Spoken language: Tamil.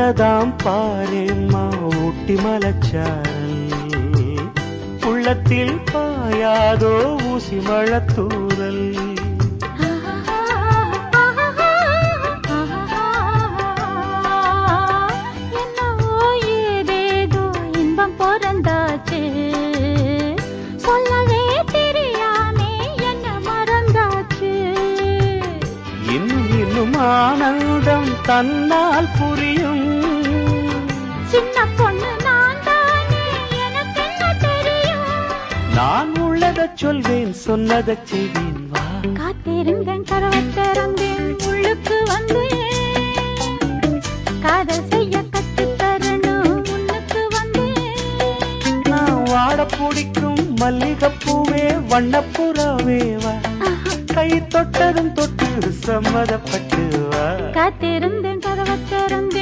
உள்ளதாம் பாரேம்மா ஊட்டி மலச்சாரல், உள்ளத்தில் பாயாதோ ஊசி மழத்தூரல். என்னவோ ஏதேதோ இன்பம் பிறந்தாச்சு, சொல்லவே தெரியாமே என்ன மறந்தாச்சு. இன்னும் இன்னும் ஆனந்தம் தன்னால் புரியும். சின்ன பொண்ணு நான் தானே, எனக்கு என்ன தெரியும். நான் உள்ளதை சொல்வேன், சொன்னதை செய்வேன். வா காத்திருந்தேன், கதவை திறந்தேன், உள்ளுக்கு வந்தேன். காதல் செய்ய கற்றுத் தரணும், முன்னுக்கு வந்தேன். நான் வாட பிடிக்கும் மல்லிகைப்பூவே வண்ணப்புறாவே வா, கை தொட்டதும் தொட்டு சம்மதப்பட்டு வா. காத்திருந்தேன், கதவை திறந்தேன்.